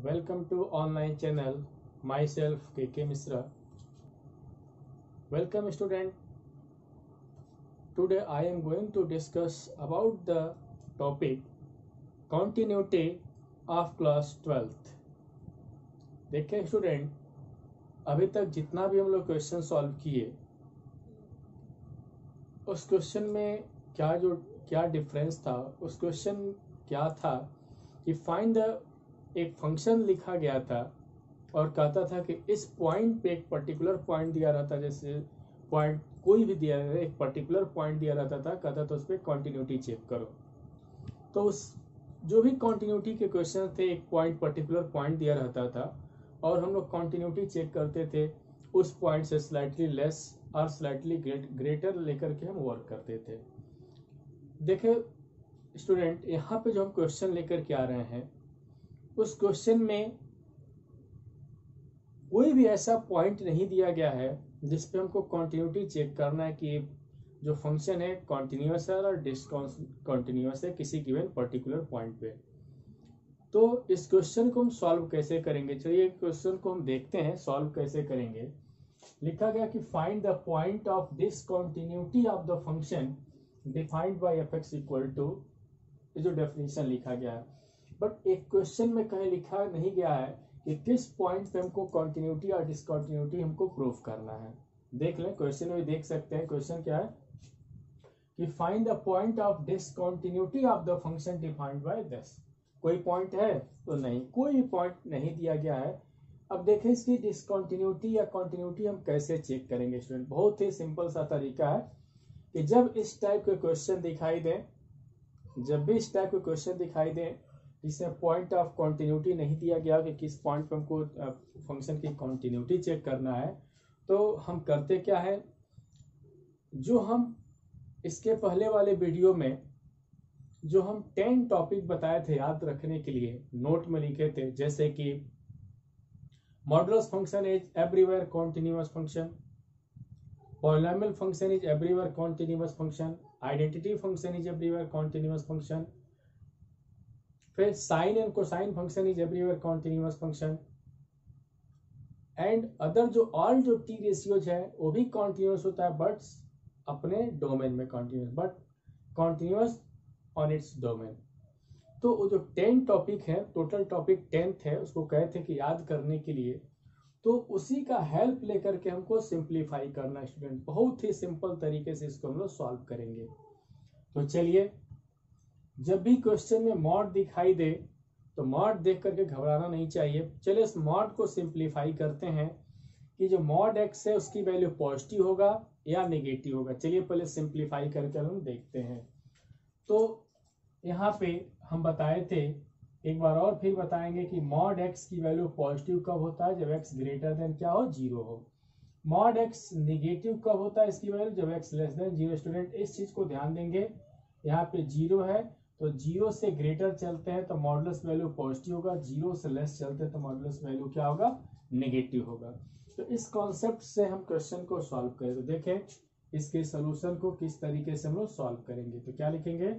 Welcome to online channel. Myself KK Misra. Welcome student. Today I am going to discuss about the topic continuity of class 12th. देखिए student, अभी तक जितना भी हम लोग question solve किए उस क्वेश्चन में क्या डिफरेंस था, उस क्वेश्चन क्या था कि फाइंड द एक फंक्शन लिखा गया था और कहता था कि इस पॉइंट पे एक पर्टिकुलर पॉइंट दिया रहता, जैसे पॉइंट कोई भी दिया रहता, एक पर्टिकुलर पॉइंट दिया रहता था, कहता था उस पर कॉन्टिन्यूटी चेक करो। तो उस जो भी कॉन्टिन्यूटी के क्वेश्चन थे, एक पॉइंट पर्टिकुलर पॉइंट दिया रहता था और हम लोग कॉन्टिन्यूटी चेक करते थे उस पॉइंट से स्लाइटली लेस और स्लाइटली ग्रेटर लेकर के हम वर्क करते थे। देखिए स्टूडेंट, यहाँ पे जो हम क्वेश्चन लेकर के आ रहे हैं उस क्वेश्चन में कोई भी ऐसा पॉइंट नहीं दिया गया है जिसपे हमको कॉन्टिन्यूटी चेक करना है कि जो फंक्शन है कॉन्टिन्यूअस है और डिसकंटिन्यूअस है किसी गिवन पर्टिकुलर पॉइंट पे। तो इस क्वेश्चन को हम सॉल्व कैसे करेंगे, चलिए क्वेश्चन को हम देखते हैं सॉल्व कैसे करेंगे। लिखा गया कि find the point of discontinuity of the function defined by एफ(x) इक्वल टू, ये जो डेफिनेशन लिखा गया है, बट एक क्वेश्चन में कहीं लिखा नहीं गया है कि किस पॉइंट पे हमको कॉन्टिन्यूटी और डिसकंटिन्यूटी हमको प्रूव करना है। देख लें, क्वेश्चन में देख सकते हैं। क्वेश्चन क्या है कि find the point of discontinuity of the function defined by this. कोई पॉइंट है तो नहीं, कोई पॉइंट नहीं दिया गया है। अब देखें इसकी डिसकंटिन्यूटी या कंटिन्यूटी हम कैसे चेक करेंगे स्टूडेंट। बहुत ही सिंपल सा तरीका है कि जब इस टाइप के क्वेश्चन दिखाई दें, जब भी इस टाइप के क्वेश्चन दिखाई दें जिसमें पॉइंट ऑफ कंटिन्यूटी नहीं दिया गया कि किस पॉइंट पे हमको फंक्शन की कंटिन्यूटी चेक करना है, तो हम करते क्या है, जो हम इसके पहले वाले वीडियो में जो हम 10 टॉपिक बताए थे याद रखने के लिए, नोट में लिखे थे, जैसे कि modulus function is everywhere continuous function, polynomial function is everywhere continuous function, identity function is everywhere continuous function, फिर sine and cosine function is everywhere continuous function, and other जो ऑल जो टी रेशियोज है वो भी continuous होता है but अपने domain में continuous, but continuous on its domain. तो वो जो 10 टॉपिक है, टोटल टॉपिक 10 है, उसको कहे थे कि याद करने के लिए, तो उसी का हेल्प लेकर के हमको सिंप्लीफाई करना स्टूडेंट। बहुत ही सिंपल तरीके से इसको हम लोग सॉल्व करेंगे। तो चलिए, जब भी क्वेश्चन में मॉड दिखाई दे तो मॉड देख करके घबराना नहीं चाहिए। चलिए इस मॉड को सिंप्लीफाई करते हैं कि जो मॉड x है उसकी वैल्यू पॉजिटिव होगा या नेगेटिव होगा। चलिए पहले सिंप्लीफाई करके हम देखते हैं। तो यहाँ पे हम बताए थे, एक बार और फिर बताएंगे कि मॉड x की वैल्यू पॉजिटिव कब होता है, जब x ग्रेटर देन क्या हो, 0 हो। मॉड x निगेटिव कब होता है इसकी वैल्यू, जब x लेस देन 0। स्टूडेंट इस चीज को ध्यान देंगे, यहाँ पे 0 है तो 0 से ग्रेटर चलते हैं तो मॉडुलस वैल्यू पॉजिटिव होगा, 0 से लेस चलते हैं तो मॉडुलस वैल्यू क्या होगा, नेगेटिव होगा। तो इस कॉन्सेप्ट से हम क्वेश्चन को सॉल्व करें। तो देखें इसके सोल्यूशन को किस तरीके से हम लोग सॉल्व करेंगे। तो क्या लिखेंगे,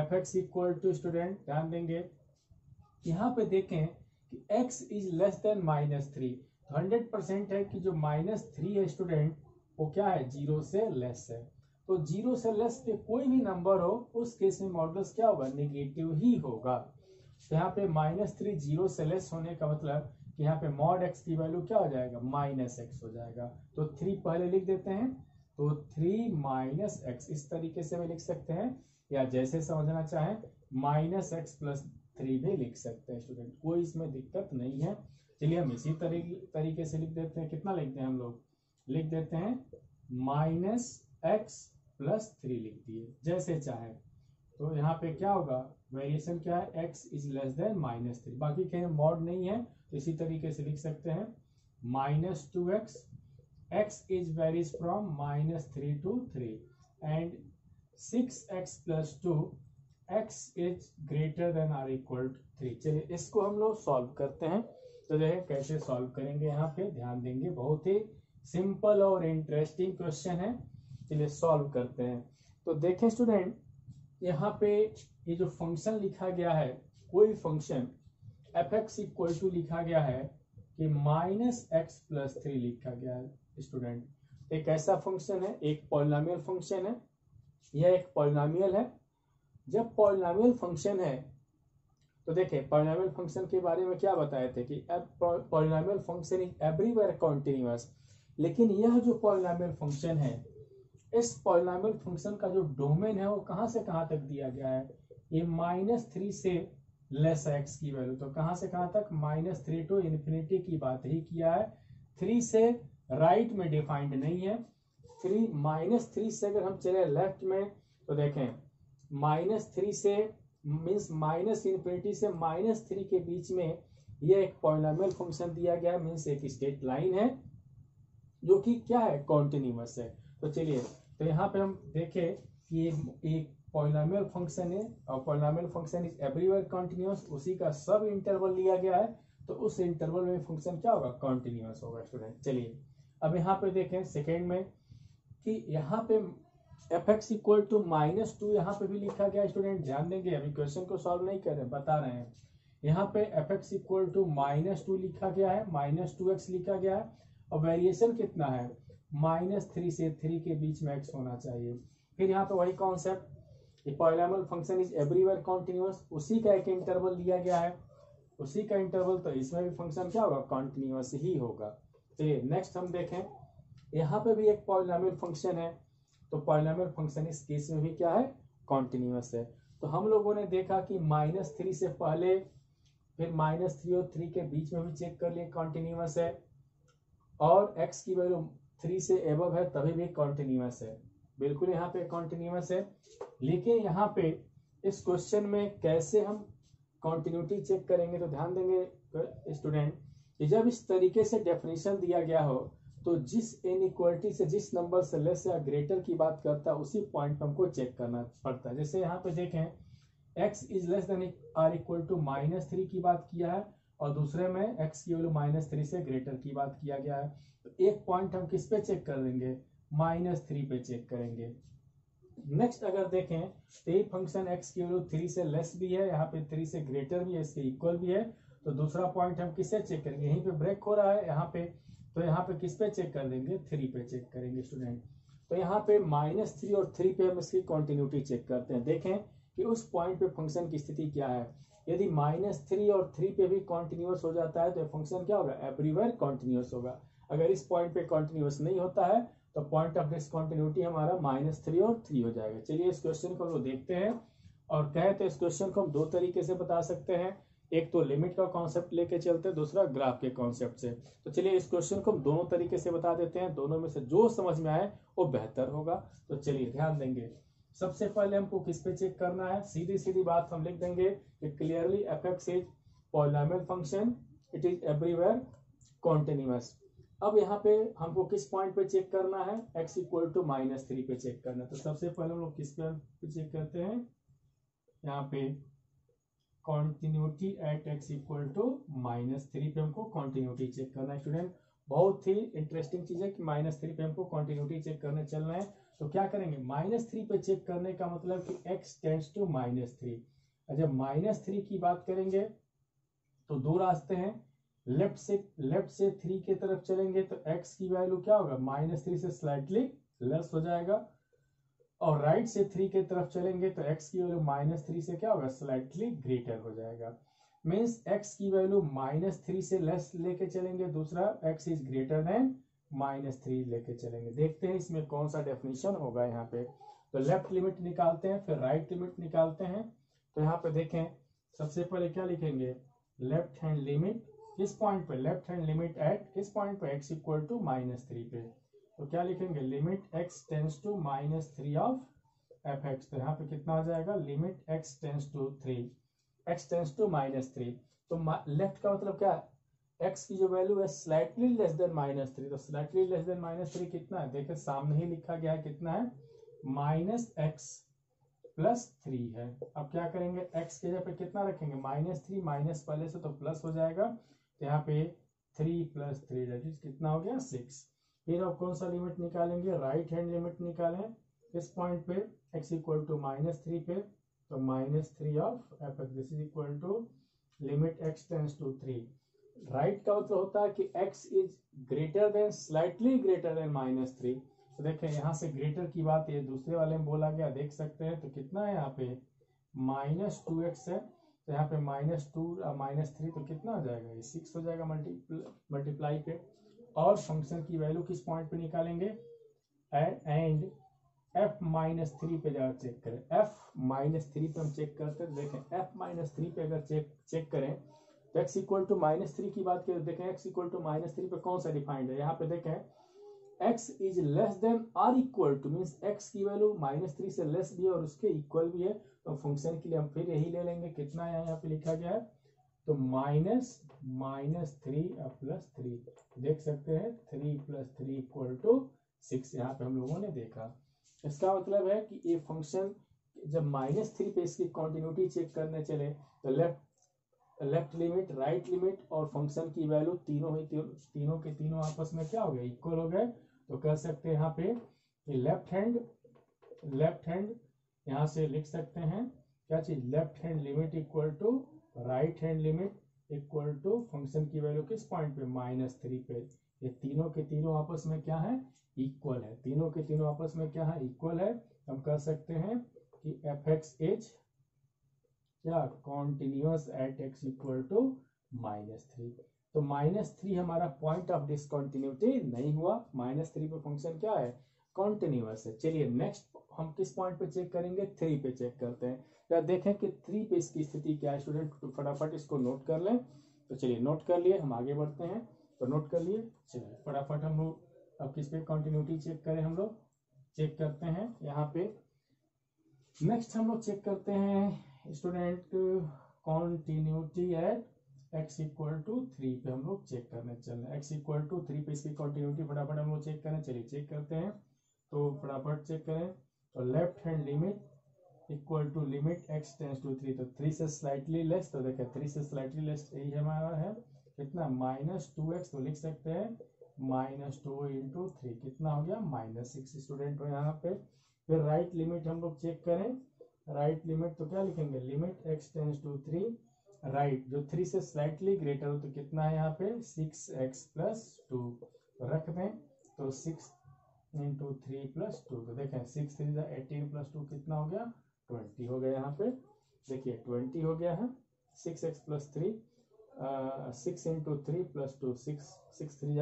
f(x) इक्वल टू, स्टूडेंट ध्यान देंगे यहाँ पे देखें कि x इज लेस देन -3, तो 100% है कि जो -3 है स्टूडेंट वो क्या है, 0 से लेस है। तो 0 से लेस पे कोई भी नंबर हो उस केस में मॉडुलस क्या होगा, नेगेटिव ही होगा। तो यहाँ पे -3 0 से लेस होने का मतलब कि यहाँ पे मॉड x की वैल्यू क्या हो जाएगा, -x हो जाएगा। तो 3 पहले लिख देते हैं, तो 3 - x इस तरीके से भी लिख सकते हैं, या जैसे समझना चाहें -x + 3 भी लिख सकते हैं स्टूडेंट, कोई इसमें दिक्कत नहीं है। चलिए हम इसी तरीके से लिख देते हैं। कितना लिखते हैं हम लोग, लिख देते हैं -x + 3 लिख दिए, जैसे चाहे। तो यहाँ पे क्या होगा, वेरिएशन क्या है, x इज लेस देन -3। बाकी कहीं मॉड नहीं है तो इसी तरीके से लिख सकते हैं -2x, x is varies from -3 to 3, and 6x + 2, x is greater than or equal to 3। चलिए इसको हम लोग सॉल्व करते हैं। तो जो है कैसे सॉल्व करेंगे, यहाँ पे ध्यान देंगे, बहुत ही सिंपल और इंटरेस्टिंग क्वेश्चन है। चलिए सॉल्व करते हैं। तो देखें स्टूडेंट, यहाँ पे ये जो फंक्शन लिखा गया है, कोई function f x equal to लिखा गया है कि माइनस एक्स प्लस 3 लिखा गया है स्टूडेंट। एक ऐसा फंक्शन है, एक पॉलिनोमियल फंक्शन है, यह एक पॉलिनोमियल है। जब पॉलिनोमियल फंक्शन है तो देखें पॉलिनोमियल फंक्शन के बारे में क्या बताए थे कि polynomial function is everywhere continuous. लेकिन यह जो पॉलिनोमियल फंक्शन है, इस पॉलिनोमियल फंक्शन का जो डोमेन है वो कहां से कहां तक दिया गया है, ये -3 से लेस एक्स की वैल्यू। तो कहां से कहां तक, -3 टू इन्फिनिटी की बात ही किया है। 3 से राइट में डिफाइंड नहीं है। -3 से अगर हम चले लेफ्ट में तो देखें -3 से मीन्स माइनस इन्फिनिटी से -3 के बीच में ये एक पॉलिनोमियल फंक्शन दिया गया है, मीन्स एक स्ट्रेट लाइन है जो कि क्या है, कॉन्टिन्यूअस है। तो चलिए, तो यहाँ पे हम देखें कि एक पॉलिनोमियल फंक्शन है और polynomial function is everywhere continuous, उसी का सब इंटरवल लिया गया है, तो उस इंटरवल में फंक्शन क्या होगा, कॉन्टिन्यूअस होगा स्टूडेंट। चलिए अब यहाँ पे देखें सेकेंड में कि यहाँ पे एफ एक्स इक्वल टू -2 यहाँ पे भी लिखा गया स्टूडेंट। ध्यान देंगे, अभी क्वेश्चन को सॉल्व नहीं कर रहे, बता रहे हैं। यहाँ पे एफ एक्स इक्वल टू -2 लिखा गया है, -2x लिखा गया है, और वेरिएशन कितना है, -3 से 3 के बीच में x होना चाहिए। फिर यहाँ पे वही concept, polynomial function is everywhere continuous, उसी का एक इंटरवल लिया गया है, उसी का इंटरवल, तो इसमें भी फंक्शन क्या होगा, कॉन्टिन्यूअस ही होगा। चलिए नेक्स्ट हम देखें, यहाँ पे भी एक पॉलिनोमियल फंक्शन है, तो पॉलिनोमियल फंक्शन इस केस में भी क्या है, कॉन्टिन्यूअस है। तो हम लोगों ने देखा कि -3 से पहले, फिर -3 और 3 के बीच में भी चेक कर लिए कॉन्टिन्यूअस है, और x की वैल्यू 3 से एबव है तभी भी कॉन्टिन्यूअस है, बिल्कुल यहाँ पे कॉन्टिन्यूअस है। लेकिन यहाँ पे इस क्वेश्चन में कैसे हम कॉन्टिन्यूटी चेक करेंगे, तो ध्यान देंगे स्टूडेंट कि जब इस तरीके से डेफिनेशन दिया गया हो तो जिस इनइक्वालिटी से, जिस नंबर से लेस या ग्रेटर की बात करता है, उसी पॉइंट पे हमको चेक करना पड़ता है। जैसे यहाँ पे देखें x is less than or equal to -3 की बात किया है, और दूसरे में x की वैल्यू -3 से ग्रेटर की बात किया गया है। तो एक पॉइंट हम किस पे चेक कर देंगे, -3 पे चेक करेंगे। नेक्स्ट अगर देखें तो ये फंक्शन x की वैल्यू 3 से लेस भी है, यहाँ पे 3 से ग्रेटर भी है, इसके इक्वल भी है, तो दूसरा पॉइंट हम किससे चेक करेंगे, यहीं पे ब्रेक हो रहा है यहाँ पे, तो यहाँ पे किस पे चेक कर देंगे, 3 पे चेक करेंगे स्टूडेंट। तो यहाँ पे -3 और 3 पे हम इसकी कॉन्टिन्यूटी चेक करते हैं। देखें कि उस पॉइंट पे फंक्शन की स्थिति क्या है। यदि -3 और 3 पे भी कॉन्टिन्यूअस हो जाता है तो फंक्शन क्या होगा, एवरीवेयर कॉन्टिन्यूअस होगा। अगर इस पॉइंट पे कॉन्टिन्यूअस नहीं होता है तो पॉइंट ऑफ डिसकंटिन्यूटी हमारा -3 और 3 हो जाएगा। चलिए इस क्वेश्चन को हम लोग देखते हैं, और कहे तो इस क्वेश्चन को हम दो तरीके से बता सकते हैं, एक तो लिमिट का कॉन्सेप्ट लेके चलते हैं, दूसरा ग्राफ के कॉन्सेप्ट से। तो चलिए इस क्वेश्चन को हम दोनों तरीके से बता देते हैं, दोनों में से जो समझ में आए वो बेहतर होगा। तो चलिए ध्यान देंगे, सबसे पहले हमको किस पे चेक करना है, सीधी सीधी बात हम लिख देंगे कि clearly F x is polynomial function, it is everywhere continuous. अब यहाँ पे हमको किस पॉइंट पे चेक करना है, x इक्वल टू -3 पे चेक करना है। तो सबसे पहले हम लोग किस पे चेक करते हैं, यहाँ पे continuity at x equal to -3 पे हमको कॉन्टिन्यूटी चेक करना है स्टूडेंट। बहुत ही इंटरेस्टिंग चीज है कि -3 पे हमको कॉन्टिन्यूटी चेक करने चलना है। तो क्या करेंगे, -3 पे चेक करने का मतलब कि x टेंड्स टू -3। जब -3 की बात करेंगे तो दो रास्ते हैं, लेफ्ट से 3 की तरफ चलेंगे तो x की वैल्यू क्या होगा, -3 से स्लाइटली लेस हो जाएगा, और राइट से 3 की तरफ चलेंगे तो x की वैल्यू -3 से क्या होगा, स्लाइटली ग्रेटर हो जाएगा। मीन्स x की वैल्यू -3 से लेस लेके चलेंगे, दूसरा x इज ग्रेटर देन -3 लेके चलेंगे। देखते हैं इसमें कौन सा डेफिनेशन होगा। यहाँ पे तो लेफ्ट लिमिट निकालते हैं, फिर राइट लिमिट निकालते हैं। तो यहाँ पे देखें सबसे पहले क्या लिखेंगे, लेफ्ट हैंड लिमिट किस पॉइंट पे, लेफ्ट हैंड लिमिट एट किस पॉइंट पे, x इक्वल टू -3 पे। तो क्या लिखेंगे, limit x tends to -3 of f x. तो यहाँ पे कितना आ जाएगा, limit x tends to 3, x tends to -3। तो लेफ्ट का मतलब क्या है, x की जो वैल्यू है स्लाइटली लेस देन -3, तो स्लाइटली लेस देन -3 कितना है, देखिए सामने ही लिखा गया है, कितना है, -x + 3 है। अब क्या करेंगे, x के जगह पे कितना रखेंगे, -3, माइनस पहले से तो प्लस हो जाएगा, तो यहाँ पे 3 + 3 दैट इज कितना हो गया, 6। फिर अब कौन सा लिमिट निकालेंगे, राइट हैंड लिमिट निकालें इस पॉइंट पे, x इक्वल टू -3 पे, तो -3 of f x this is equal to limit x tends to 3। Right का मतलब होता है कि x is greater than, slightly greater than -3। तो देखें यहाँ से ग्रेटर की बात ये दूसरे वाले में बोला गया, देख सकते हैं। तो कितना है यहाँ पे -2x है, तो यहाँ पे -2 -3 तो कितना हो जाएगा, ये 6 हो जाएगा मल्टीप्लाई पे। और फंक्शन की वैल्यू किस पॉइंट पे निकालेंगे, एंड f-3 पे जाकर चेक करें। f-3 पे हम चेक करते हैं, देखें f-3 पे अगर चेक करें तो x इक्वल टू -3 की बात करें, देखें x इक्वल टू -3 पे कौन सा डिफाइंड है, यहाँ पे देखें x is less than or equal to, means x की वैल्यू -3 से लेस भी है और उसके इक्वल भी है। तो फंक्शन के लिए हम फिर यही ले लेंगे, कितना है यहाँ पे लिखा गया है, तो -3 प्लस 3, देख सकते हैं 3 + 3 = 6, यहाँ पे हम लोगों ने देखा। इसका मतलब है कि ये फंक्शन जब -3 पे इसकी कंटिन्यूटी चेक करने चले तो लेफ्ट लिमिट, राइट लिमिट और फंक्शन की वैल्यू तीनों के तीनों आपस में क्या हो गए, इक्वल हो गए। तो कह सकते हैं यहाँ पे कि लेफ्ट हैंड यहाँ से लिख सकते हैं क्या चीज, left hand limit equal to right hand limit equal to function की वैल्यू किस पॉइंट पे, -3 पे। ये तीनों के तीनों आपस में क्या है, इक्वल है। तीनों के तीनों आपस में क्या है, इक्वल है। हम कह सकते हैं कि f(x) इज क्या, continuous at x equal to -3। तो -3 हमारा पॉइंट ऑफ डिसकंटिन्यूटी नहीं हुआ, -3 पे फंक्शन क्या है, कॉन्टिन्यूअस है। चलिए नेक्स्ट हम किस पॉइंट पे चेक करेंगे, 3 पे चेक करते हैं। या देखें कि 3 पे इसकी स्थिति क्या है। स्टूडेंट फटाफट इसको नोट कर लें। तो चलिए नोट कर लिए, हम आगे बढ़ते हैं। तो नोट कर लिए, चलिए फटाफट हम लोग अब किस पे कंटिन्यूटी चेक करें, हम लोग चेक करते हैं यहाँ पे। नेक्स्ट हम लोग चेक करते हैं student continuity at x equal to 3 पे हम लोग चेक करने चल रहे हैं। x इक्वल टू 3 पे इसकी कंटिन्यूटी फटाफट हम लोग चेक करें। चलिए चेक करते हैं, तो फटाफट चेक करें। तो left hand limit equal to limit x tends to 3, तो 3 से स्लाइटली लेस, तो देखिए 3 से स्लाइटली लेस यही हमारा है कितना, -2x। तो लिख सकते हैं -2 × 3 कितना हो गया, -6 स्टूडेंट हो यहाँ पे। फिर राइट लिमिट हम लोग चेक करें, राइट लिमिट तो क्या लिखेंगे, limit x tends to 3, right जो 3 से स्लाइटली ग्रेटर हो तो कितना है यहाँ पे 6x + 2, रख दें। तो 6 × 3 + 2, तो देखें 6 3 18 + 2 कितना हो गया, 20 हो गया। यहाँ पे देखिए 20 हो गया है। 6x + 3 6 × 3 + 2 6 3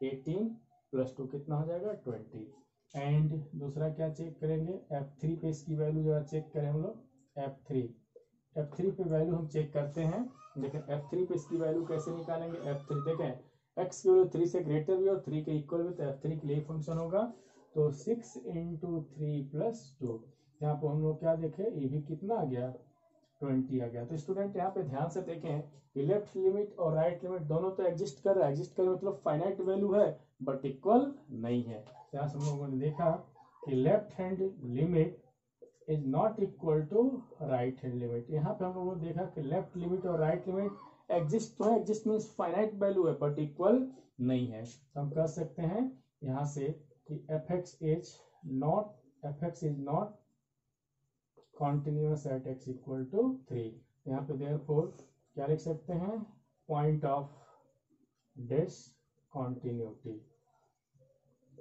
18 + 2 कितना हो जाएगा, 20। एंड दूसरा क्या चेक करेंगे, f3 पे इसकी वैल्यू जो चेक करें हम लोग, f3 पे वैल्यू हम चेक करते हैं। लेकिन f3 पे इसकी वैल्यू कैसे निकालेंगे, f3 देखें x की वैल्यू 3 से ग्रेटर भी और 3 के इक्वल भी, तो f3 के लिए फंक्शन होगा। तो 6 × 3 + 2, यहाँ पर हम लोग क्या देखें, ये भी कितना आ गया, 20 आ गया। तो स्टूडेंट यहाँ पे ध्यान से देखें कि लेफ्ट लिमिट और राइट लिमिट दोनों तो एग्जिस्ट कर रहा है, एग्जिस्ट कर मतलब फाइनाइट वैल्यू है बट इक्वल नहीं है। यहाँ से हम लोगों ने देखा कि left hand limit is not equal to right hand limit. यहाँ पे हम लोगों ने देखा कि लेफ्ट लिमिट और राइट लिमिट एग्जिस्ट तो है, एग्जिस्ट मीन्स फाइनाइट वैल्यू है बट इक्वल नहीं है। तो हम कह सकते हैं यहाँ से कि f(x) is not continuous at x equal to 3। यहाँ पे देयरफॉर क्या लिख सकते हैं, point of discontinuity,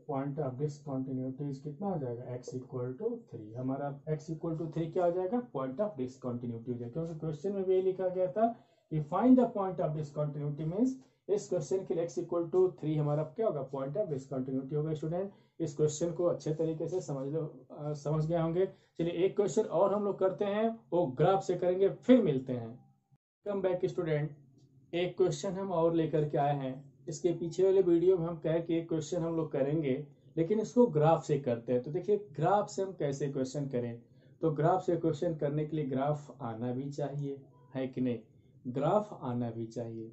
point of discontinuity कितना हो जाएगा, x इक्वल टू 3। हमारा x इक्वल टू 3 क्या हो जाएगा, पॉइंट ऑफ डिसकंटिन्यूटी हो जाएगा। क्योंकि क्वेश्चन में भी लिखा गया था कि find the point of discontinuity, means इस क्वेश्चन के लिए x इक्वल टू 3 हमारा क्या होगा, पॉइंट ऑफ डिसकंटिन्यूटी होगा। स्टूडेंट इस क्वेश्चन को अच्छे तरीके से समझ गए होंगे। चलिए एक क्वेश्चन और हम लोग करते हैं, वो ग्राफ से करेंगे, फिर मिलते हैं। कम बैक स्टूडेंट, एक क्वेश्चन हम और लेकर के आए हैं। इसके पीछे वाले वीडियो में हम कहे कि एक क्वेश्चन हम लोग करेंगे लेकिन इसको ग्राफ से करते हैं। तो देखिए ग्राफ से हम कैसे क्वेश्चन करें, तो ग्राफ से क्वेश्चन करने के लिए ग्राफ आना भी चाहिए, है कि नहीं, ग्राफ आना भी चाहिए।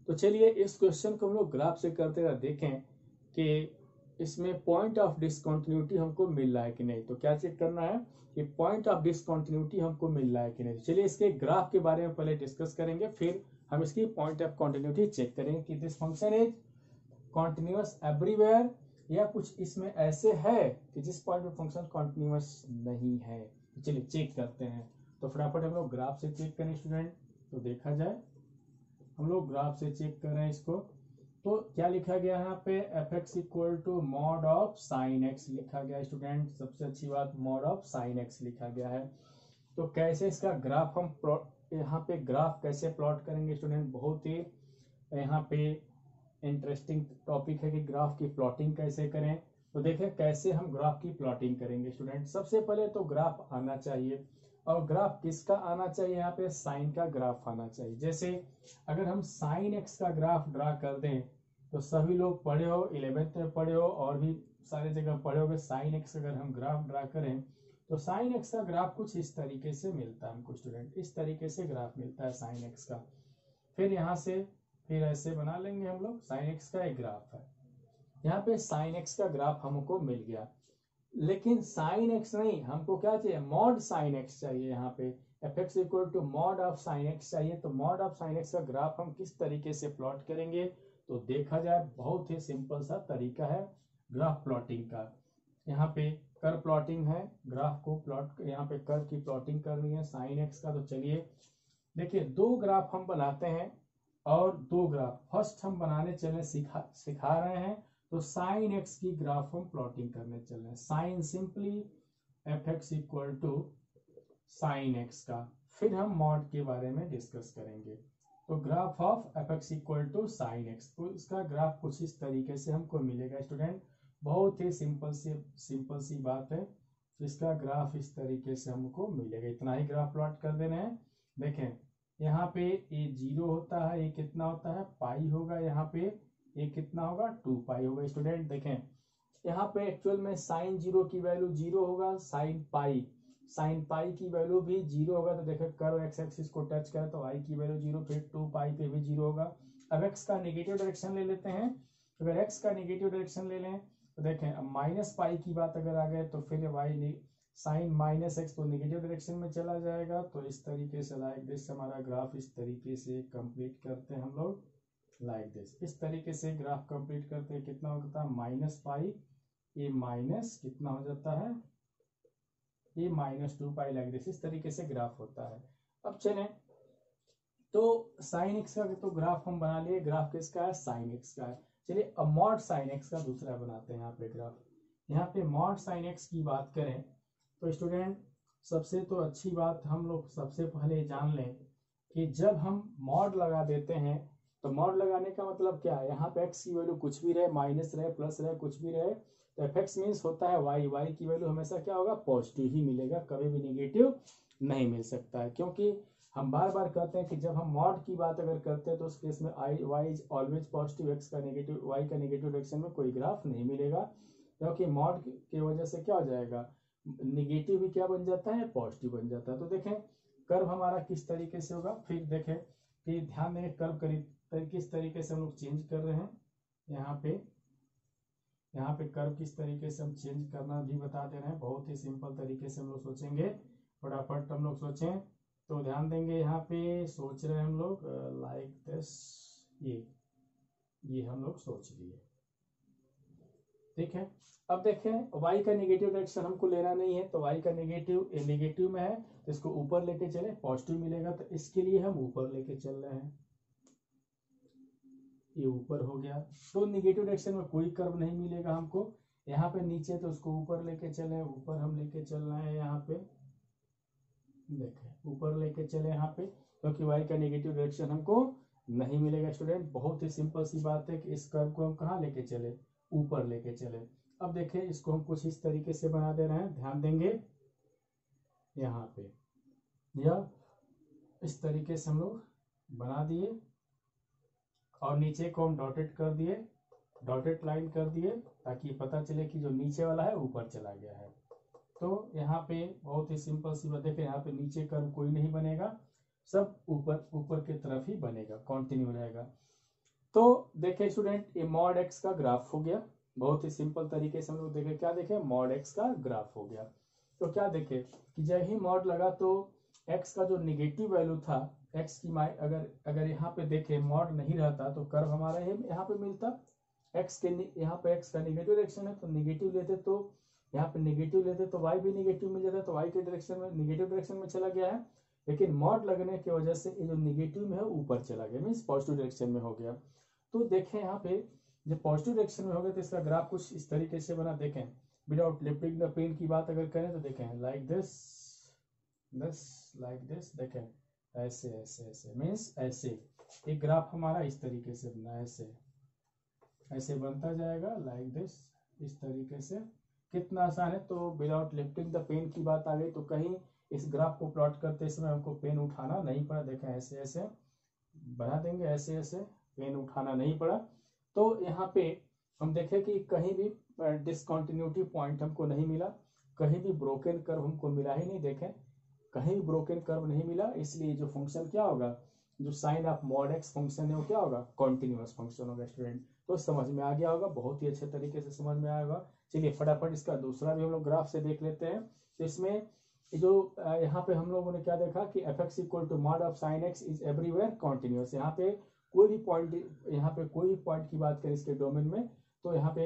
तो चलिए इस क्वेश्चन को हम लोग ग्राफ से करते हैं, देखें कि इसमें पॉइंट ऑफ डिसकंटिन्यूटी हमको मिल रहा है कि नहीं। तो क्या चेक करना है कि पॉइंट ऑफ डिसकंटिन्यूटी हमको मिल रहा है कि नहीं। तो चलिए इसके ग्राफ के बारे में पहले डिस्कस करेंगे, फिर हम इसकी पॉइंट ऑफ कंटिन्यूटी चेक करेंगे कि this function is continuous everywhere, या कुछ इसमें ऐसे है कि जिस पॉइंट पे फंक्शन कॉन्टिन्यूअस नहीं है। तो चलिए चेक करते हैं। तो फटाफट हम लोग ग्राफ से चेक करें स्टूडेंट। तो देखा जाए, हम लोग ग्राफ से चेक कर रहे हैं इसको, तो क्या लिखा गया है यहाँ पे, f x equal to mod of sine x लिखा गया स्टूडेंट। सबसे अच्छी बात, मॉड ऑफ साइन एक्स लिखा गया है। तो कैसे इसका ग्राफ हम प्लॉट, यहाँ पे ग्राफ कैसे प्लॉट करेंगे स्टूडेंट, बहुत ही यहाँ पे इंटरेस्टिंग टॉपिक है कि ग्राफ की प्लॉटिंग कैसे करें। तो देखें कैसे हम ग्राफ की प्लॉटिंग करेंगे स्टूडेंट। सबसे पहले तो ग्राफ आना चाहिए, और ग्राफ किसका आना चाहिए, यहाँ पे साइन का ग्राफ आना चाहिए। जैसे अगर हम साइन एक्स का ग्राफ ड्रा कर दें, तो सभी लोग पढ़े हो, 11th में पढ़े हो और भी सारी जगह पढ़े हो, साइन एक्स अगर हम ग्राफ ड्रा करें तो साइन एक्स का ग्राफ कुछ इस तरीके से मिलता है हमको स्टूडेंट, इस तरीके से ग्राफ मिलता है साइन एक्स का। फिर यहाँ से फिर ऐसे बना लेंगे हम लोग, साइन एक्स का एक ग्राफ है, यहाँ पे साइन एक्स का ग्राफ हमको मिल गया। लेकिन साइन एक्स नहीं, हमको क्या चाहिए, मॉड साइन एक्स चाहिए। यहाँ पे f x equal to mod of sine x चाहिए। तो मॉड ऑफ साइन एक्स का ग्राफ हम किस तरीके से प्लॉट करेंगे, तो देखा जाए बहुत ही सिंपल सा तरीका है ग्राफ प्लॉटिंग का। यहाँ पे कर्व प्लॉटिंग है, ग्राफ को प्लॉट, यहाँ पे कर्व की प्लॉटिंग करनी है साइन एक्स का। तो चलिए देखिए, दो ग्राफ हम बनाते हैं, और दो ग्राफ फर्स्ट हम बनाने चले सिखा रहे हैं। तो साइन एक्स की ग्राफ हम प्लॉटिंग करने चल रहे हैं, sine simply f x equal to sine x का। फिर हम मॉड के बारे में डिस्कस करेंगे। तो graph of f x equal to sine x, तो इसका ग्राफ कुछ इस तरीके से हमको मिलेगा स्टूडेंट। बहुत ही सिंपल सी बात है, इसका ग्राफ इस तरीके से हमको मिलेगा। इतना ही ग्राफ प्लॉट कर देना है। देखें यहाँ पे ये 0 होता है, ये कितना होता है, पाई होगा। यहाँ पे ये कितना होगा, 2 पाई होगा स्टूडेंट। देखें यहाँ पे एक्चुअल में साइन 0 की वैल्यू 0 होगा, साइन पाई की वैल्यू भी 0 होगा। तो देखें कर्व एक्स एक्सिस को टच करे तो आई की वैल्यू 0, फिर 2 पाई पे भी 0 होगा। अब एक्स का नेगेटिव डायरेक्शन ले लेते हैं। अगर एक्स का नेगेटिव डायरेक्शन ले लें तो देखें, अब माइनस पाई की बात अगर आ गए तो फिर वाई साइन माइनस एक्स तो नेगेटिव डायरेक्शन में चला जाएगा। तो इस तरीके से लाइक दिस हमारा ग्राफ इस तरीके से कंप्लीट करते हैं हम लोग, लाइक दिस। इस तरीके से ग्राफ कंप्लीट करते हैं, कितना होता है, माइनस पाई, ये माइनस कितना हो जाता है, ये -2 पाई, लाइक दिस। इस तरीके से ग्राफ होता है। अब चलें, तो साइन एक्स का तो ग्राफ हम बना लिए, ग्राफ किसका है, साइन एक्स का है। चलिए अब मॉड साइन एक्स का दूसरा बनाते हैं यहाँ पे ग्राफ। यहाँ पे मॉड साइन एक्स की बात करें तो स्टूडेंट सबसे तो अच्छी बात हम लोग सबसे पहले जान लें कि जब हम मॉड लगा देते हैं, तो मॉड लगाने का मतलब क्या है, यहाँ पे एक्स की वैल्यू कुछ भी रहे, माइनस रहे, प्लस रहे, कुछ भी रहे, तो एफ एक्स मीन्स होता है वाई। वाई की वैल्यू हमेशा क्या होगा, पॉजिटिव ही मिलेगा, कभी भी निगेटिव नहीं मिल सकता है। क्योंकि हम बार बार कहते हैं कि जब हम मॉड की बात अगर करते हैं तो उस केस में I y is always positive, x का नेगेटिव, वाई का नेगेटिव डायरेक्शन में कोई ग्राफ नहीं मिलेगा। क्योंकि मॉड की वजह से क्या हो जाएगा, निगेटिव भी क्या बन जाता है, पॉजिटिव बन जाता है। तो देखें कर्व हमारा किस तरीके से होगा, फिर देखें कि ध्यान दें कर्व किस तरीके से हम लोग चेंज कर रहे हैं। यहाँ पे कर्व किस तरीके से हम चेंज करना भी बता दे रहे हैं। बहुत ही सिंपल तरीके से हम लोग सोचेंगे, फटाफट हम लोग सोचें तो ध्यान देंगे। यहाँ पे सोच रहे हैं हम लोग लाइक दिस, ये हम लोग सोच लिए, ठीक है। अब देखें y का नेगेटिव डायरेक्शन हमको लेना नहीं है, तो y का नेगेटिव में है तो इसको ऊपर लेके चले, पॉजिटिव मिलेगा, तो इसके लिए हम ऊपर लेके चल रहे हैं। ये ऊपर हो गया, तो नेगेटिव डायरेक्शन में कोई कर्व नहीं मिलेगा हमको। यहाँ पे नीचे तो उसको ऊपर लेके चले, ऊपर हम लेके चल रहे हैं। यहाँ पे देखें ऊपर लेके चले यहाँ पे, क्योंकि y का नेगेटिव डायरेक्शन हमको नहीं मिलेगा स्टूडेंट। बहुत ही सिंपल सी बात है कि इस कर्व को हम कहाँ लेके चले, ऊपर लेके चले। अब देखें इसको हम कुछ इस तरीके से बना दे रहे हैं, ध्यान देंगे यहाँ पे, या इस तरीके से हम लोग बना दिए, और नीचे को हम डॉटेड कर दिए, डॉटेड लाइन कर दिए, ताकि पता चले कि जो नीचे वाला है ऊपर चला गया है। तो यहाँ पे बहुत ही सिंपल सी बात, देखें यहाँ पे नीचे कर्व कोई नहीं बनेगा, सब ऊपर की तरफ ही बनेगा, कंटिन्यू रहेगा। तो देखें स्टूडेंट, ये मॉड एक्स का ग्राफ हो गया। बहुत ही सिंपल तरीके से हम लोग देखें, क्या देखें, मॉड एक्स का ग्राफ हो गया। तो क्या देखें कि जब ही मॉड लगा तो एक्स का जो निगेटिव वैल्यू था, एक्स की अगर यहाँ पे देखें मॉड नहीं रहता तो कर्व हमारा यहाँ पे मिलता। एक्स के यहाँ पे एक्स का निगेटिव डायरेक्शन है, तो निगेटिव लेते तो यहाँ पे निगेटिव लेते तो वाई भी निगेटिव मिल जाता, तो वाई के डायरेक्शन में, निगेटिव डायरेक्शन में चला गया है। लेकिन मॉड लगने की वजह से ये जो निगेटिव में है ऊपर चला गया, मीन्स पॉजिटिव डायरेक्शन में हो गया। तो देखें यहाँ पे जब पॉजिटिव डायरेक्शन में हो गया तो इसका ग्राफ कुछ इस तरीके से बना। देखें विदाउट लिफ्टिंग द पेन की बात अगर करें तो देखें लाइक दिस लाइक दिस, देखें ऐसे ऐसे ऐसे, मीन्स ऐसे एक ग्राफ हमारा इस तरीके से बना, ऐसे ऐसे बनता जाएगा लाइक दिस, इस तरीके से। कितना आसान है। तो विदाउट लिफ्टिंग द पेन की बात आ गई तो कहीं इस ग्राफ को प्लॉट करते समय हमको पेन उठाना नहीं पड़ा। देखें ऐसे ऐसे बना देंगे, ऐसे ऐसे, पेन उठाना नहीं पड़ा। तो यहाँ पे हम देखें कि कहीं भी डिसकंटिन्यूटी पॉइंट हमको नहीं मिला, कहीं भी ब्रोकन कर्व हमको मिला ही नहीं। देखें कहीं भी ब्रोकन कर्व नहीं मिला, इसलिए जो फंक्शन क्या होगा, जो sine of mod x function है वो क्या होगा, कॉन्टिन्यूअस फंक्शन होगा स्टूडेंट। तो समझ में आ गया होगा, बहुत ही अच्छे तरीके से समझ में आया होगा। चलिए फटाफट इसका दूसरा भी हम लोग ग्राफ से देख लेते हैं। तो इसमें जो यहाँ पे हम लोगों ने क्या देखा कि f x equal to mod of sine x is everywhere continuous. यहाँ पे कोई भी पॉइंट की बात करें इसके डोमेन में तो यहाँ पे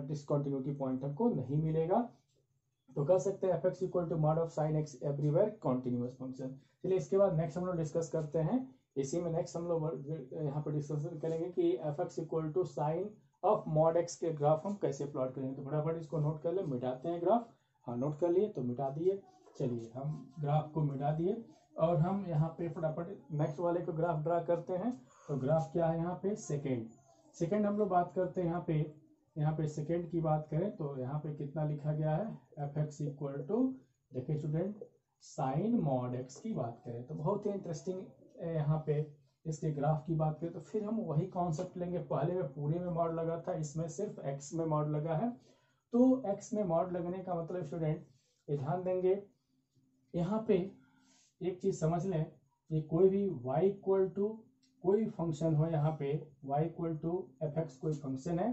डिसकंटिन्यूटी पॉइंट हमको नहीं मिलेगा। तो कह सकते हैं f x equal to mod of sine x everywhere continuous function. चलिए इसके बाद नेक्स्ट हम लोग डिस्कस करते हैं। इसी में नेक्स्ट हम लोग यहाँ पर डिस्कशन करेंगे कि f x equal to sine of mod x के ग्राफ हम कैसे प्लॉट करेंगे। तो फटाफट इसको नोट कर ले, मिटाते हैं ग्राफ। हाँ नोट कर लिए तो मिटा दिए। चलिए हम ग्राफ को मिटा दिए और हम यहाँ पे फटाफट नेक्स्ट वाले को ग्राफ ड्रा करते हैं। तो ग्राफ क्या है यहाँ पे, सेकेंड हम लोग बात करते हैं। यहाँ पे सेकेंड की बात करें तो यहाँ पे कितना लिखा गया है, एफ एक्स इक्वल टू, देखिए स्टूडेंट, साइन मॉड एक्स की बात करें तो बहुत ही इंटरेस्टिंग यहाँ पे इसके ग्राफ की बात करें तो फिर हम वही कॉन्सेप्ट लेंगे। पहले में पूरे में मॉड लगा था, इसमें सिर्फ एक्स में मॉड लगा है। तो एक्स में मॉड लगने का मतलब स्टूडेंट ये ध्यान देंगे, यहाँ पे एक चीज समझ लें, ये कोई भी y इक्वल टू कोई फंक्शन हो, यहाँ पे y equal to f x कोई फंक्शन है।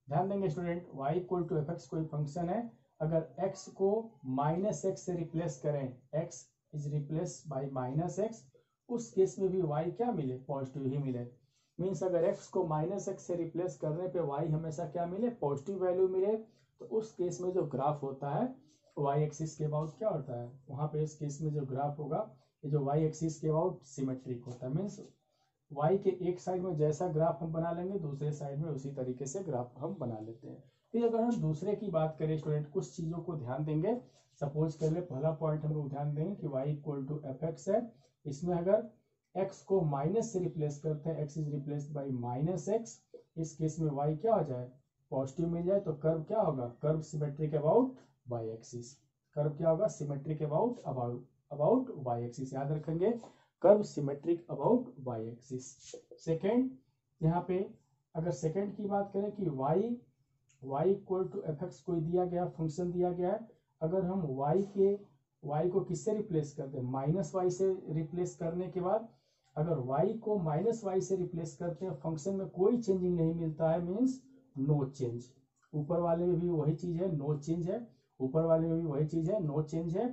ध्यान देंगे student, y equal to f x कोई फंक्शन है। अगर x को माइनस एक्स से रिप्लेस करें, x is replace by minus x, उस केस में भी y क्या मिले, पॉजिटिव ही मिले। मीन्स अगर x को माइनस एक्स से रिप्लेस करने पे y हमेशा क्या मिले, पॉजिटिव वैल्यू मिले। तो उस केस में जो ग्राफ होता है वाई एक्सिस के अबाउट क्या होता है, वहां पे इस केस में जो ग्राफ होगा ये जो वाई एक्सिस के अबाउट सिमेट्रिक होता है। मीन्स वाई के एक साइड में जैसा ग्राफ हम बना लेंगे दूसरे साइड में उसी तरीके से ग्राफ हम बना लेते हैं। फिर अगर हम दूसरे की बात करें स्टूडेंट, कुछ चीजों को ध्यान देंगे। सपोज कर ले पहला पॉइंट हम लोग ध्यान देंगे कि y equal to f x है। इसमें अगर एक्स को माइनस से रिप्लेस करते हैं, x is replaced by minus x, इस केस में वाई क्या हो जाए, पॉजिटिव मिल जाए। तो कर्व क्या होगा, curve symmetric about y axis. Curve क्या होगा, सिमेट्रिक अबाउट वाई एक्सिस। याद रखेंगे, curve symmetric about y axis. Second, यहाँ पे अगर सेकेंड की बात करें कि y equal to f x कोई दिया गया फंक्शन दिया गया है। अगर हम y को किससे रिप्लेस करते हैं, माइनस वाई से रिप्लेस करने के बाद अगर y को माइनस वाई से रिप्लेस करते हैं, फंक्शन में कोई चेंजिंग नहीं मिलता है, मीन्स नो चेंज। ऊपर वाले में भी वही चीज है, नो चेंज है। ऊपर वाले में भी वही चीज है, नो चेंज है।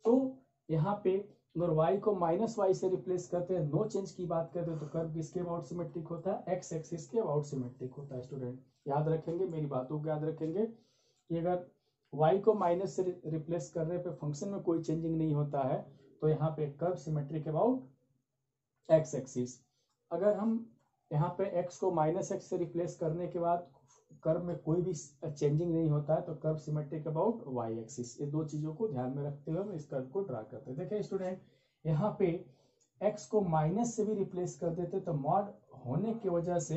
तो यहाँ पे अगर y को माइनस वाई से रिप्लेस करते हैं, नो चेंज की बात करते हैं, तो कर्व किसके अबाउट सिमेट्रिक होता है, एक्स एक्सिस के अबाउट सिमेट्रिक होता है। स्टूडेंट याद रखेंगे, मेरी बातों को याद रखेंगे कि अगर y को माइनस से रिप्लेस करने पे फंक्शन में कोई चेंजिंग नहीं होता है तो यहाँ पे curve symmetric about x axis. अगर हम यहाँ पे x को माइनस एक्स से रिप्लेस करने के बाद कर्व में कोई भी चेंजिंग नहीं होता है तो curve symmetric about y axis. ये दो चीजों को ध्यान में रखते हुए हम इस कर्व को ड्रा करते हैं। देखिए स्टूडेंट, यहाँ पे x को माइनस से भी रिप्लेस कर देते तो मॉड होने की वजह से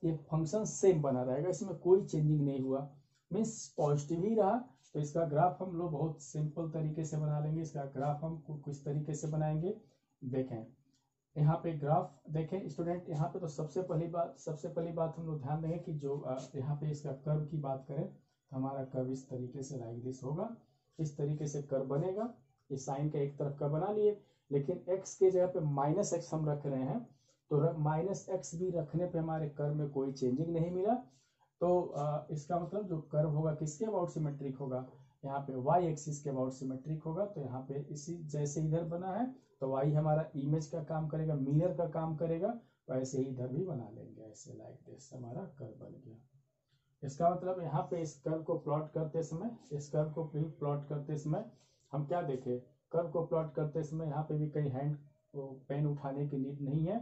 ये फंक्शन सेम बना रहेगा, इसमें कोई चेंजिंग नहीं हुआ, मीन्स पॉजिटिव ही रहा। तो इसका ग्राफ हम लोग बहुत सिंपल तरीके से बना लेंगे। इसका ग्राफ हम कुछ तरीके से बनाएंगे। देखें यहाँ पे ग्राफ देखें स्टूडेंट, यहाँ पे तो सबसे पहली बात हम लोग ध्यान देंगे कि जो यहाँ पे इसका कर्व की बात करें तो हमारा कर्व इस तरीके से लाइक दिस होगा। इस तरीके से कर्व बनेगा। इस साइन का एक तरफ का बना लिए, लेकिन x के जगह पे माइनस एक्स हम रख रहे हैं तो माइनस एक्स भी रखने पे हमारे कर्व में कोई चेंजिंग नहीं मिला। तो इसका मतलब जो कर्व होगा किसके अबाउट सिमेट्रिक होगा, यहाँ पे वाई एक्सिस के अबाउट सिमेट्रिक होगा। तो यहाँ पे इसी जैसे इधर बना है तो वाई हमारा इमेज का काम करेगा, मिरर का काम करेगा, तो ऐसे ही इधर भी बना लेंगे, ऐसे लाइक दिस हमारा कर्व बन गया। इसका मतलब यहाँ पे इस कर्व को प्लॉट करते समय हम क्या देखें, कर्व को प्लॉट करते समय यहाँ पे भी कहीं हैंड पेन उठाने की नीड नहीं है,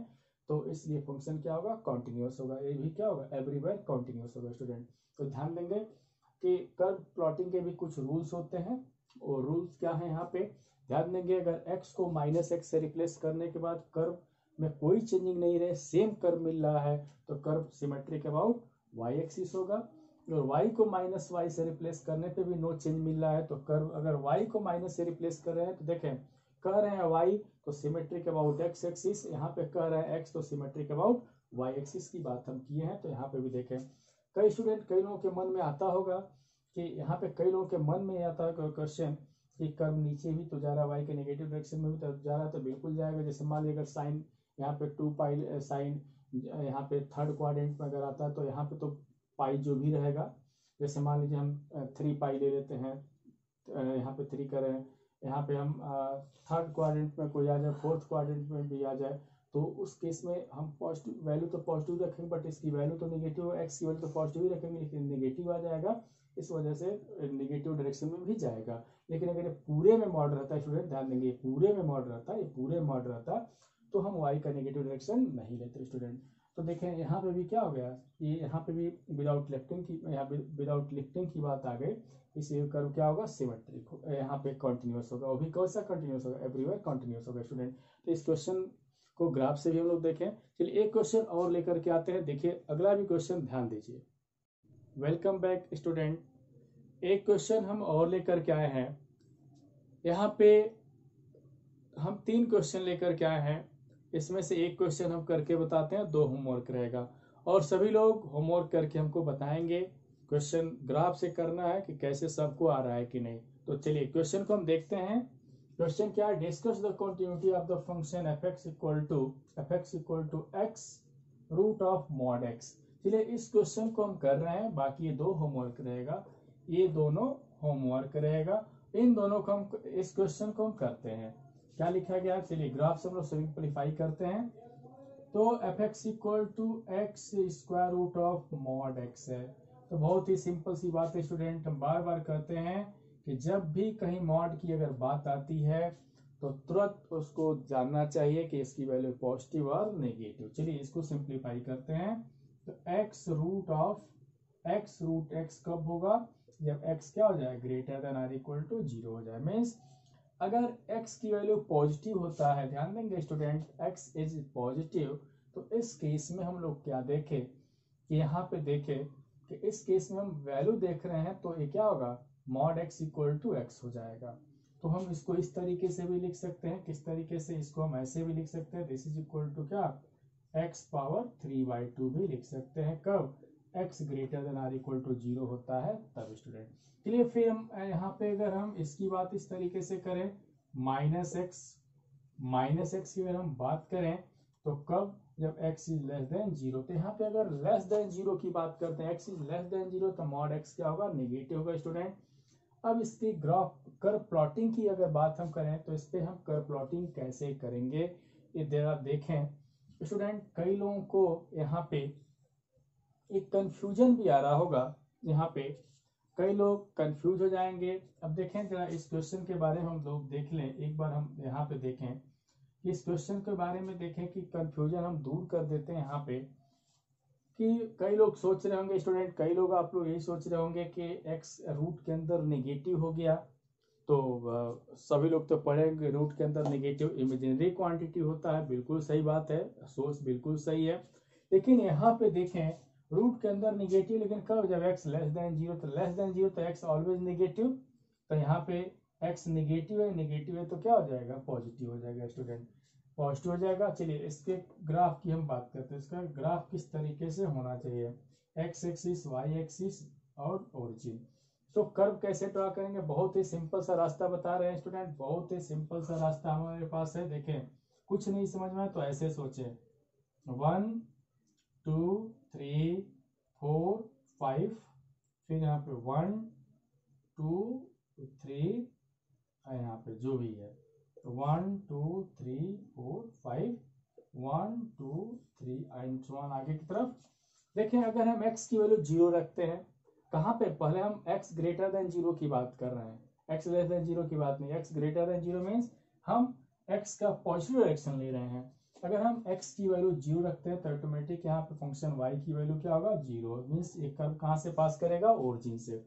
तो इसलिए फंक्शन क्या होगा, कॉन्टिन्यूस होगा। ये भी क्या होगा, एवरीवेयर कॉन्टिन्यूस होगा स्टूडेंट। तो ध्यान देंगे कि कर्व प्लॉटिंग के भी कुछ रूल्स होते हैं, और रूल्स क्या है यहाँ पे ध्यान देंगे। अगर x को -x से रिप्लेस करने के बाद कर्व में कोई चेंजिंग नहीं रहे, सेम कर्व मिल रहा है, तो curve symmetric about y axis होगा। और y को -y से रिप्लेस करने पे भी नो चेंज मिल रहा है, तो कर्व अगर y को माइनस से रिप्लेस कर रहे हैं तो देखें कह रहे हैं y तो सिमेट्रिक अबाउट x एक्सिस, यहाँ पे कह रहे हैं x तो सिमेट्रिक अबाउट y एक्सिस की बात हम किए हैं। तो यहाँ पे भी देखें कई स्टूडेंट, कई लोगों के मन में आता होगा कि यहाँ पे कई लोगों के मन में आता है क्वेश्चन कि कर्व नीचे भी तो जा रहा है, y के नेगेटिव डायरेक्शन में भी तो जा रहा है, तो बिल्कुल जाएगा। जैसे मान लीजिए अगर साइन यहाँ पे 2 पाई साइन यहाँ पे थर्ड क्वाड्रेंट में अगर आता है तो यहाँ पे तो पाई जो भी रहेगा, जैसे मान लीजिए हम 3 पाई ले लेते हैं, यहाँ पे 3 करें, यहाँ पे हम थर्ड क्वाड्रेंट में कोई आ जाए, फोर्थ क्वाड्रेंट में भी आ जाए, तो उस केस में हम पॉजिटिव वैल्यू तो पॉजिटिव रखेंगे, बट इसकी वैल्यू तो नेगेटिव, एक्स की वैल्यू तो पॉजिटिव ही रखेंगे लेकिन नेगेटिव आ जाएगा, इस वजह से नेगेटिव डायरेक्शन में भी जाएगा। लेकिन अगर ये पूरे में मॉड रहता है स्टूडेंट, ध्यान देंगे, ये पूरे में मॉड रहता है, ये पूरे मॉड रहता तो हम वाई का नेगेटिव डायरेक्शन नहीं लेते स्टूडेंट। तो देखें यहाँ पे भी क्या हो गया, ये यहाँ पे भी विदाउट लिफ्टिंग की, यहाँ पे विदाउट लिफ्टिंग की बात आ गई, इसलिए कर्व क्या होगा, सिमेट्रिक, यहाँ पे कंटिन्यूस होगा। वो भी कौन सा कंटिन्यूस होगा, एवरीवेयर कंटिन्यूस होगा स्टूडेंट। तो इस क्वेश्चन को ग्राफ से भी हम लोग देखें। चलिए एक क्वेश्चन और लेकर के आते हैं, देखिए अगला भी क्वेश्चन ध्यान दीजिए। Welcome back student. एक क्वेश्चन हम और लेकर के आए हैं, यहाँ पे हम 3 क्वेश्चन लेकर के आए हैं, इसमें से एक क्वेश्चन हम करके बताते हैं, 2 होमवर्क रहेगा, और सभी लोग होमवर्क करके हमको बताएंगे। क्वेश्चन ग्राफ से करना है कि कैसे सबको आ रहा है कि नहीं। तो चलिए क्वेश्चन को हम देखते हैं। क्वेश्चन क्या है, discuss the continuity of the function f(x) equal to x root of mod x। चलिए इस क्वेश्चन को हम कर रहे हैं, बाकी ये 2 होमवर्क रहेगा, ये दोनों होमवर्क रहेगा, इन दोनों को हम, इस क्वेश्चन को हम करते हैं। क्या लिखा गया है, चलिए ग्राफ से हम लोग सिंपलीफाई करते हैं। तो f(x) equal to x square root of mod x है। तो बहुत ही सिंपल सी बात है स्टूडेंट, हम बार बार कहते हैं कि जब भी कहीं मॉड की अगर बात आती है तो तुरंत उसको जानना चाहिए कि इसकी वैल्यू पॉजिटिव और नेगेटिव। चलिए इसको सिंपलीफाई करते हैं। तो x रूट x कब होगा, जब x क्या हो जाए, greater than or equal to 0 हो जाए। मीन्स अगर x की वैल्यू पॉजिटिव होता है, ध्यान देंगे स्टूडेंट, x इज पॉजिटिव, तो इस केस में हम लोग क्या देखें कि यहाँ पे देखें कि इस केस में हम वैल्यू देख रहे हैं, तो ये क्या होगा, mod x equal to x हो जाएगा। तो हम इसको इस तरीके से भी लिख सकते हैं, किस तरीके से, इसको हम ऐसे भी लिख सकते हैं, दिस इज इक्वल टू क्या, x पावर 3/2 भी लिख सकते हैं। कब, x greater than or equal to 0 होता है तब स्टूडेंट। चलिए फिर हम यहाँ पे अगर हम इसकी बात इस तरीके से करें, माइनस एक्स की अगर हम बात करें तो कब, जब x इज लेस देन 0। तो यहाँ पे अगर लेस देन 0 की बात करते हैं, x इज लेस देन 0, तो मॉड x क्या होगा, नेगेटिव होगा स्टूडेंट। अब इसकी ग्राफ कर्व प्लॉटिंग की अगर बात हम करें तो इस पे हम कर्व प्लॉटिंग कैसे करेंगे, ये जरा देखें स्टूडेंट। कई लोगों को यहाँ पे एक कंफ्यूजन भी आ रहा होगा, यहाँ पे कई लोग कंफ्यूज हो जाएंगे। अब देखें जरा इस क्वेश्चन के बारे में हम लोग देख लें, एक बार हम यहाँ पे देखें, इस क्वेश्चन के बारे में देखें कि कंफ्यूजन हम दूर कर देते हैं। यहाँ पे कि कई लोग सोच रहे होंगे स्टूडेंट, कई लोग आप लोग यही सोच रहे होंगे कि x रूट के अंदर नेगेटिव हो गया, तो सभी लोग तो पढ़ेंगे रूट के अंदर नेगेटिव इमेजिनरी क्वांटिटी होता है, बिल्कुल सही बात है, सोर्स बिल्कुल सही है। लेकिन यहाँ पे देखें रूट के अंदर नेगेटिव, लेकिन कब, जब x लेस देन 0, तो लेस देन 0 तो x ऑलवेज नेगेटिव, तो यहाँ पे x नेगेटिव है तो क्या हो जाएगा, पॉजिटिव हो जाएगा स्टूडेंट, पॉजिटिव हो जाएगा। चलिए इसके ग्राफ की हम बात करते हैं, इसका ग्राफ किस तरीके से होना चाहिए, x एक्सिस, y एक्सिस और ओरिजिन। तो कर्व कैसे ड्रा करेंगे, बहुत ही सिंपल सा रास्ता बता रहे हैं स्टूडेंट, बहुत ही सिंपल सा रास्ता हमारे पास है। देखें कुछ नहीं समझ में तो ऐसे सोचे, 1 2 3 4 5, फिर यहाँ पे 1 2 3, यहाँ पे जो भी है 1 2 3 4 5, 1 2 3 एंड सो ऑन आगे की तरफ। देखें अगर हम x की वैल्यू 0 रखते हैं, कहाँ पे, पहले हम x ग्रेटर देन 0 की बात कर रहे हैं, एक्स लेस देन जीरो की बात नहीं, x greater than zero means हम एक्स का पॉजिटिव डायरेक्शन ले रहे हैं। अगर हम x की वैल्यू जीरो रखते हैं तो ऑटोमेटिक यहाँ पे फंक्शन y की वैल्यू क्या होगा, जीरो। मीन्स एक कर्व कहाँ से पास करेगा, ओरिजिन से।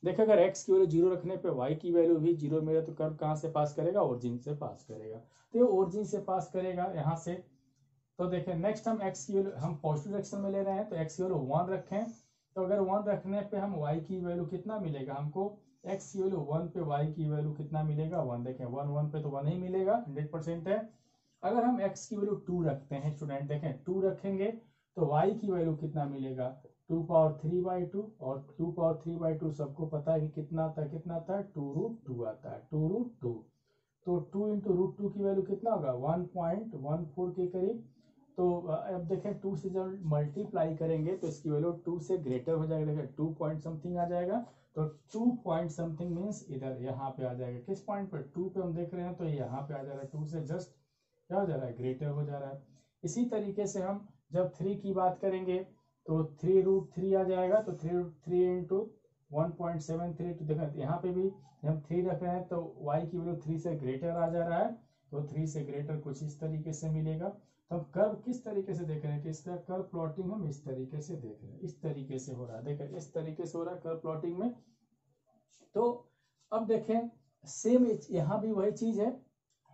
देखो अगर x की वैल्यू जीरो रखने पे y की वैल्यू भी जीरो मिले तो कर्व कहाँ से पास करेगा, ओरिजिन से पास करेगा। तो ये ओरिजिन से पास करेगा यहाँ से। तो देखें नेक्स्ट हम x की वैल्यू हम पॉजिटिव डायरेक्शन में ले रहे हैं तो x की वैल्यू 1 रखें। तो अगर 1 रखने पे हम y की वैल्यू कितना मिलेगा हमको, x की वैल्यू 1 पे y की वैल्यू कितना मिलेगा, 1। देखें 1 1 पे तो 1 ही मिलेगा, 100% है। अगर हम x की वैल्यू 2 रखते हैं स्टूडेंट, देखें 2 रखेंगे तो y की वैल्यू कितना मिलेगा, 2 पावर 3/2। और 2 पावर 3/2 सबको पता है कि कितना आता है, कितना आता है, 2√2 आता है, 2√2। तो 2 इंटू √2 की वैल्यू कितना होगा, 1.14 के करीब। तो अब देखें 2 से जब मल्टीप्लाई करेंगे तो इसकी वैल्यू 2 से ग्रेटर हो जाएगा। देखें 2 पॉइंट समथिंग आ जाएगा। तो 2 पॉइंट समथिंग मीन्स इधर यहाँ पे आ जाएगा। किस पॉइंट पे, 2 पे हम देख रहे हैं तो यहाँ पे आ जा रहा है, 2 से जस्ट क्या हो जा रहा है, ग्रेटर हो जा रहा है। इसी तरीके से हम जब 3 की बात करेंगे तो 3√3 आ जाएगा। तो 3 इंटू 1.73। तो देखा यहाँ पे भी हम 3 रख रहे हैं तो y की वैल्यू 3 से ग्रेटर आ जा रहा है। तो 3 से ग्रेटर कुछ इस तरीके से मिलेगा। तो हम कर्व किस तरीके से देख रहे हैं कि इसका कर्व प्लॉटिंग हम इस तरीके से देख रहे हैं, इस तरीके से हो रहा है। देखें इस तरीके से हो रहा है कर्व प्लॉटिंग में। तो अब देखें सेम यहाँ भी वही चीज है।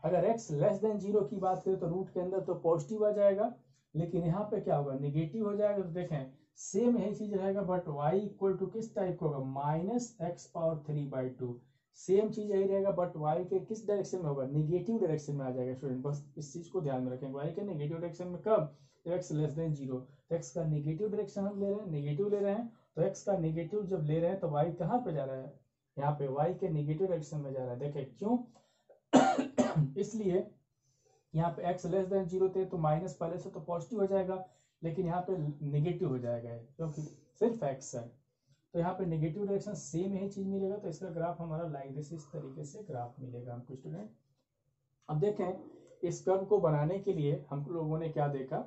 अगर x लेस देन जीरो की बात करें तो रूट के अंदर तो पॉजिटिव आ जाएगा, लेकिन यहाँ पे क्या होगा, निगेटिव हो जाएगा। तो देखें सेम यही चीज रहेगा, बट y इक्वल टू किस टाइप का होगा, -x⁻3/2। सेम चीज यही रहेगा, बट y के किस डायरेक्शन में होगा, निगेटिव डायरेक्शन में आ जाएगा। स्टूडेंट बस इस चीज को ध्यान में रखेंगे, y के निगेटिव डायरेक्शन में कब, x लेस देन जीरो। तो x का निगेटिव डायरेक्शन हम ले रहे हैं, निगेटिव ले रहे हैं। तो x का निगेटिव जब ले रहे हैं तो y कहाँ पे जा रहा है, यहाँ पे y के निगेटिव डायरेक्शन में जा रहा है। देखें क्यों इसलिए यहाँ पे x लेस देन जीरो थे तो माइनस पहले से तो पॉजिटिव हो जाएगा, लेकिन यहाँ पे निगेटिव हो जाएगा क्योंकि सिर्फ x है। तो यहाँ पे निगेटिव डायरेक्शन सेम यही चीज मिलेगा। तो इसका ग्राफ हमारा लाइक दिस, इस तरीके से ग्राफ मिलेगा हमको स्टूडेंट। अब देखें इस कर्व को बनाने के लिए हम लोगों ने क्या देखा,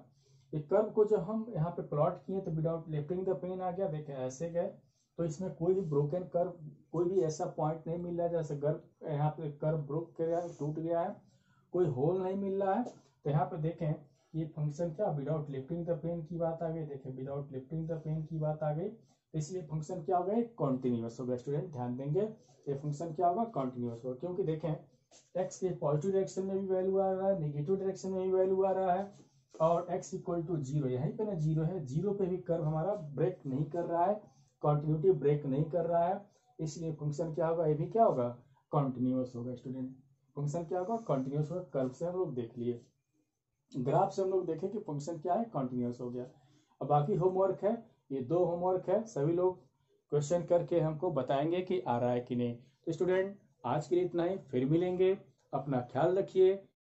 इस कर्व को जब हम यहाँ पे प्लॉट किए तो विदाउट लिफ्टिंग द पेन आ गया। देखें ऐसे गए तो इसमें कोई भी ब्रोकन कर्व, कोई भी ऐसा पॉइंट नहीं मिल रहा है जैसे कर्व यहाँ पे कर्व ब्रोक गया है, टूट गया है, कोई होल नहीं मिल रहा है। तो यहाँ पे देखें ये फंक्शन क्या, विदाउट लिफ्टिंग द पेन की बात आ गई। देखें विदाउट लिफ्टिंग द पेन की बात आ गई, तो इसलिए फंक्शन क्या होगा, कॉन्टिन्यूअस होगा। स्टूडेंट ध्यान देंगे, ये फंक्शन क्या होगा, कॉन्टिन्यूअस होगा। क्योंकि देखें एक्स के पॉजिटिव डायरेक्शन में भी वैल्यू आ रहा है, नेगेटिव डायरेक्शन में भी वैल्यू आ रहा है, और x इक्वल टू जीरो, यहीं पे ना जीरो है, जीरो पे भी कर्व हमारा ब्रेक नहीं कर रहा है, कॉन्टिन्यूटी ब्रेक नहीं कर रहा है। इसलिए फंक्शन क्या होगा, ये भी क्या होगा, कॉन्टिन्यूअस होगा। स्टूडेंट फंक्शन क्या होगा, कॉन्टिन्यूअस होगा। कर्व से हम लोग देख लिए, ग्राफ से हम लोग देखें कि फंक्शन क्या है, कॉन्टिन्यूअस हो गया। अब बाकी होमवर्क है, ये 2 होमवर्क है, सभी लोग क्वेश्चन करके हमको बताएंगे कि आ रहा है कि नहीं। तो स्टूडेंट आज के लिए इतना ही, फिर मिलेंगे, अपना ख्याल रखिए।